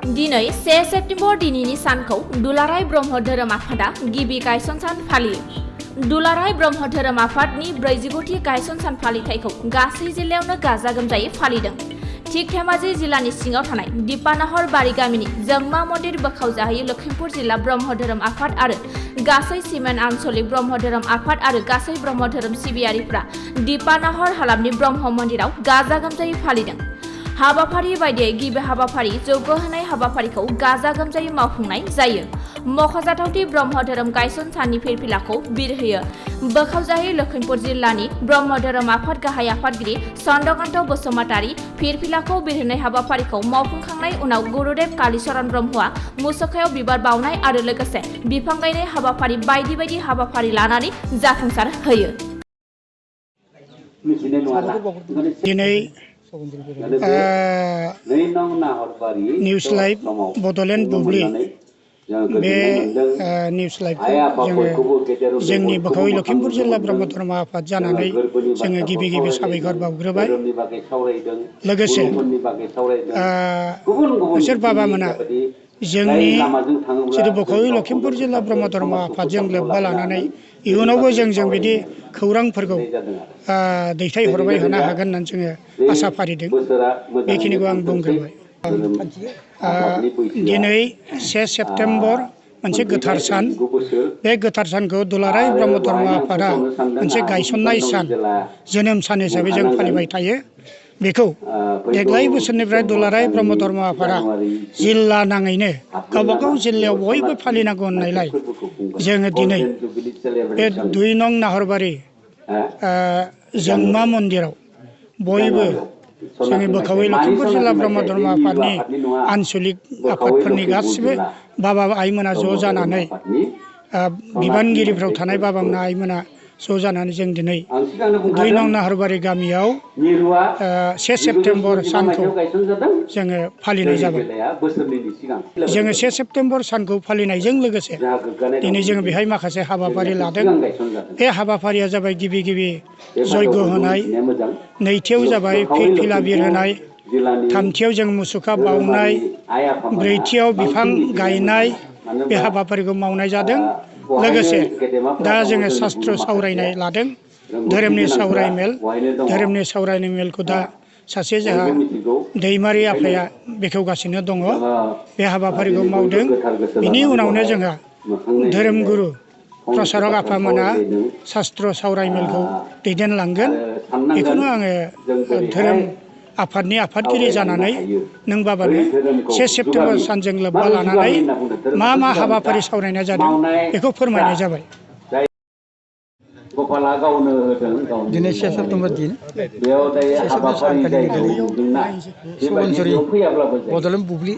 दिनै 1 सेप्तेम्बर दिनैनि सानखौ दुलाराय ब्रह्म धोरोम आफादा गिबि गायसन सान फालियो। दुलाराय ब्रह्म धोरोम आफादनि 40थि गायसन सान फालिथायखौ गासै जिल्लायावनो गाजा गोमजायै फालिदों। थिक धेमाजि जिल्लानि सिङाव थानाय दिपानाहर बारि गामिनि जोंमा मन्दिर बोखावजाहै लखिमपुर जिल्ला ब्रह्म धोरोम आफाद आरो गासै सिमेन्ट आन्चलिक ब्रह्म धोरोम आफाद आरो गासै ब्रह्म धोरोम सिबियारिफ्रा दिपानाहर हालामनि ब्रह्म मन्दिराव गाजा गोमजायै फालिदों। हाबाफारि बायदियै गिबि हाबाफारि जौग होनाय हाबाफारिखौ गाजा गोमजायै मावफुंनाय जायो। मख'जाथावदि ब्रह्म धोरोम गायसन साननि फिरफिलाखौ बिरहोयो। बोखावजाहै लखिमपुर जिल्लानि ब्रह्म धोरोम आफाद गाहाय आफादगिरि चन्द्रकान्त बसुमतारी फिरफिलाखौ बिरहोनाय हाबाफारिखौ मावफुंखांनाय उनाव गुरुदेव कालीचरण ब्रह्मआ मुसुखायाव बिबार बावनाय आरो लोगोसे बिफां गायनाय हाबाफारि बायदि हाबाफारि लानानै जाफुंसार होयो। निउज लाइव बड'लेण्ड बुब्लि बे निउज लाइभखौ जोङो जोंनि बोखावै लखिमपुर जिल्ला ब्रह्म धर्म आफाद जानानै जोङो गिबि साबायखर बावग्रोबाय। लोगोसे बिसोर बाबामोना जोंनि जेरै बोखावै लखिमपुर जिल्ला ब्रह्म धर्म आफादजों लोब्बा लानानै इयुनावबो जों बिदि खौरांफोरखौ दैथायहरबाय होनो हागोन होननानै जोङो आसा फारिदों। बेखिनिखौ आं बुंग्रोबाय। दिनै 1 सेप्तेम्बर मोनसे गोथार सान। बे गोथार सानखौ दुलाराय ब्रह्म धर्म आफादा मोनसे गायसननाय सान, जोनोम सान हिसाबै जों फालिबाय थायो। बेखौ देग्लाय बोसोरनिफ्राय दुलाराय ब्रह्म धर्म आफादा जिल्ला नाङैनो गावबागाव जिल्लायाव बयबो फालिनांगौ होननायलाय जोङो दिनै बे 2 नं नाहरबारि जोंमा मन्दिराव बयबो जोंनि बोखावै लखिमपुर जिल्ला ब्रह्म धर्म आफादनि आन्चलिक आफादफोरनि गासिबो बाबा आइमोना ज' जानानै बिबानगिरिफ्राव थानाय बाबामोना आइमोना ज' जानानै जों दिनै 2 नं नाहरबारि गामियाव 1 सेप्तेम्बर सानखौ जोङो फालिनाय जाबाय। जोङो 1 सेप्तेम्बर सानखौ फालिनायजों लोगोसे दिनै जोङो बेहाय माखासे हाबाफारि लादों। बे हाबाफारिया जाबाय गिबि जयग होनाय, नैथियाव जाबाय फिरफिला बिरहोनाय, थामथियाव जों मुसुखा बावनाय, ब्रैथियाव बिफां गायनाय बे हाबाफारिखौ मावनाय जादों। लोगोसे दा जोङो शास्त्र सावरायनाय लादों, धोरोमनि सावरायनाय मेलखौ दा सासे जोंहा दैमारि आफाया बेखेवगासिनो दङ। बे हाबाफारिखौ मावदों। बिनि उनावनो जोंहा धोरोमगुरु प्रसारक आफामोना शास्त्र सावरायमेलखौ दैदेनलांगोन। बेखौनो आङो धोरोम आफादनि आफादगिरि जानानै नों बाबानो 1 सेप्तेम्बर सानजों लोब्बा लानानै मा हाबाफारि सावरायनाय जादों बेखौ फोरमायनाय जाबाय। दिनै 1 सेप्तेम्बर दिन, 1 सेप्तेम्बर सानखालि सुबुनसरि बड'लेण्ड बुब्लि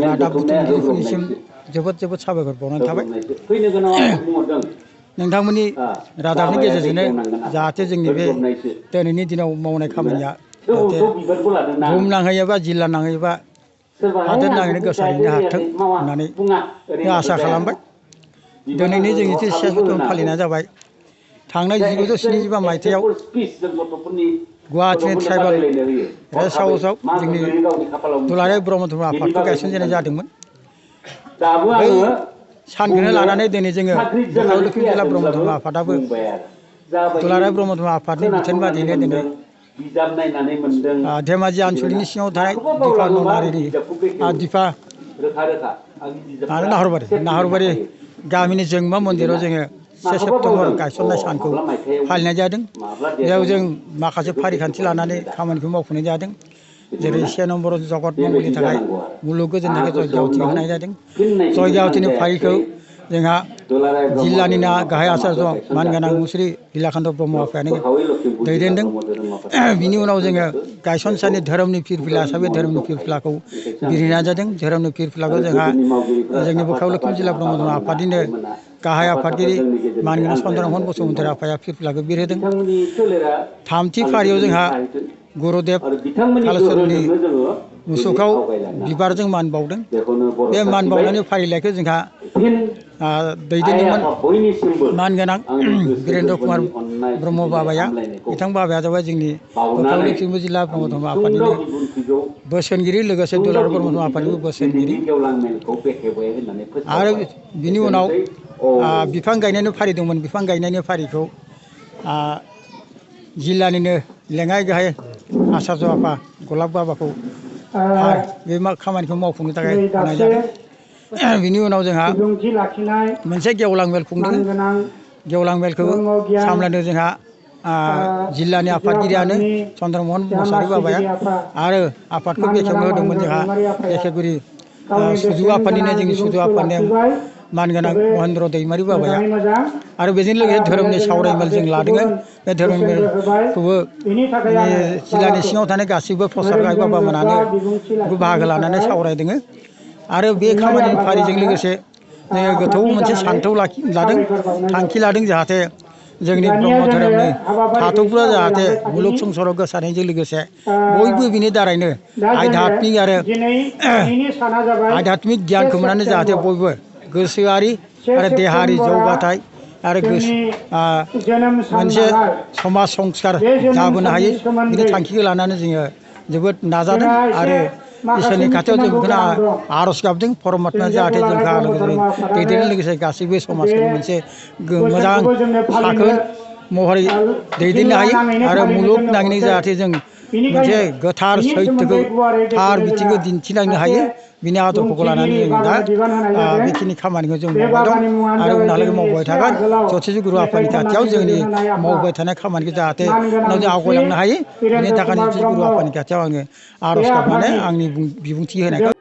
रादाब बुथुमगिरिफोरनिसिम जोबोद साबायखर बावनाय थाबाय। नोंथांमोननि रादाबनि गेजेरजोंनो जाहाथे जोंनि बे दिनैनि दिनाव मावनाय खामानिया बुहुम नाङै एबा जिल्ला नाङै एबा हादोर नाङैनो गोसारहैनो हाथों होननानै आसा खालामबाय। दिनैनि जोंनि 1 सेप्तेम्बर फालिनाया जाबाय थांनाय 1975 मायथाइयाव गुवाहाटीनि ट्राइबेल रेस्ट हाउसआव जोंनि दुलाराय ब्रह्म धर्म आफादखौ गायसनजेननाय जादोंमोन। बै सानखौनो लानानै दिनै जोङो बोखावै लखिमपुर जिल्ला ब्रह्म धर्म आफादाबो दुलाराय ब्रह्म धर्म आफादनि बिथोन बादियैनो दिनै धेमाजि आन्चलिकनि सिङाव थानाय दिपा ननारिनि नाहरबारि गामिनि जोंमा मन्दिराव जोङो 1 सेप्तेम्बर गायसननाय सानखौ फालिनाय जादों। बेयाव जों माखासे फारिखान्थि लानानै खामानिखौ मावफुंनाय जादों। जेरै 1 नम्बराव जगत मंगलनि थाखाय मुलुग गोजोननि थाखाय जयग आवथि होनाय जादों। जयग आवथिनि फारिखौ जोंहा जिल्लानिनो गाहाय आचार्य मानगोनां मुस्रि लीलाकान्त ब्रह्म आफायानो दैदेनदों। बिनि उनाव जोङो गायसन साननि धोरोमनि फिरफिला हिसाबै धोरोमनि फिरफिलाखौ बिरहोनाय जादों। धोरोमनि फिरफिलाखौ जोंहा जोंनि बोखावै लखिमपुर जिल्ला ब्रह्म धर्म आफादनिनो गाहाय आफादगिरि मानगोनां चन्द्रकान्त बसुमतारी आफाया फिरफिलाखौ बिरहोदों। थामथि फारियाव जोंहा गुरुदेव कालीचरणनि मुसुखायाव बिबारजों मान बावदों। बे मान बावनायनि फारिलाइखौ जोंहा दैदेनदोंमोन मानगोनां बिरेन्द्र कुमार ब्रह्म बाबाया बिथां बाबाया जाबाय जोंनि गफुर लखिमपुर जिल्ला ब्रह्म धर्म आफादनिनो बोसोनगिरि लोगोसे दुलाराय ब्रह्म धर्म आफादनिबो बोसोनगिरि आरो बिनि उनाव बिफां गायनायनि फारि दंमोन बिफां गायनायनि फारिखौ जिल्लानिनो लेङाइ गाहाय आचार्य आफा गलाब बाबाखौ बे खामानिखौ मावफुंनो थाखाय होनाय जादों बिनि उनाव जोंहा मोनसे गेवलां मेल खुंदों गेवलां मेलखौ सामलायनो जोंहा जिल्लानि आफादगिरियानो चन्द्रमोहन मुसाहारि बाबाया आरो आफादखौ बेखेवनो होदोंमोन जोंहा बेखेवगिरि सुजु आफादनिनो जोंनि सुजु आफादनि मानगोनां महेन्द्र दैमारि बाबाया आरो बेजों लोगोसे धोरोमनि सावरायमेल जों लादों बे धोरोम मेलखौबो जिल्लानि सिङाव थानाय गासैबो प्रसार गाहाय बाबामोनानो बेखौ बाहागो लानानै सावरायदों आरो बे खामानिनि फारिजों लोगोसे जोङो गोथौ मोनसे सान्थौ लादों थांखि लादों जाहाथे जोंनि ब्रह्म धोरोमनि थाथौफोरा जाहाथे मुलुग संसाराव गोसारनायजों लोगोसे बयबो बिनि दारैनो आध्यात्मिक आरो आध्यात्मिक गियानखौ मोननानै जाहाथे बयबो गोसोआरि आरो देहायारि जौगाथाय आरो मोनसे समाज संस्कार जाबोनो हायो बिनि थांखिखौ लानानै जोङो जोबोद नाजादों आरो इसोरनि खाथियाव जों बेखौनो आर'ज गाबदों परमात्मा जाहाथे जोंखौ दैदेननो लोगोसे गासैबो समाजखौ मोनसे मोजां साखोन महरै दैदेननो हायो आरो मुलुगनाङैनो जाहाथे जों मोनसे गोथार सैथोखौ थार बिथिंखौ दिन्थिलांनो हायो बिनि आदर्शखौ लानानै जों दा बेखिनि खामानिखौ जों मावबाय दं आरो उनहालागै मावबाय थागोन जथेजो गुरु आफानि खाथियाव जोंनि मावबाय थानाय खामानिखौ जाहाथे उनाव जों आवगायलांनो हायो बिनि थाखायनो जथेजो गुरु आफानि खाथियाव आङो आर'ज गाबनानै आंनि बिबुंथि होनायखौ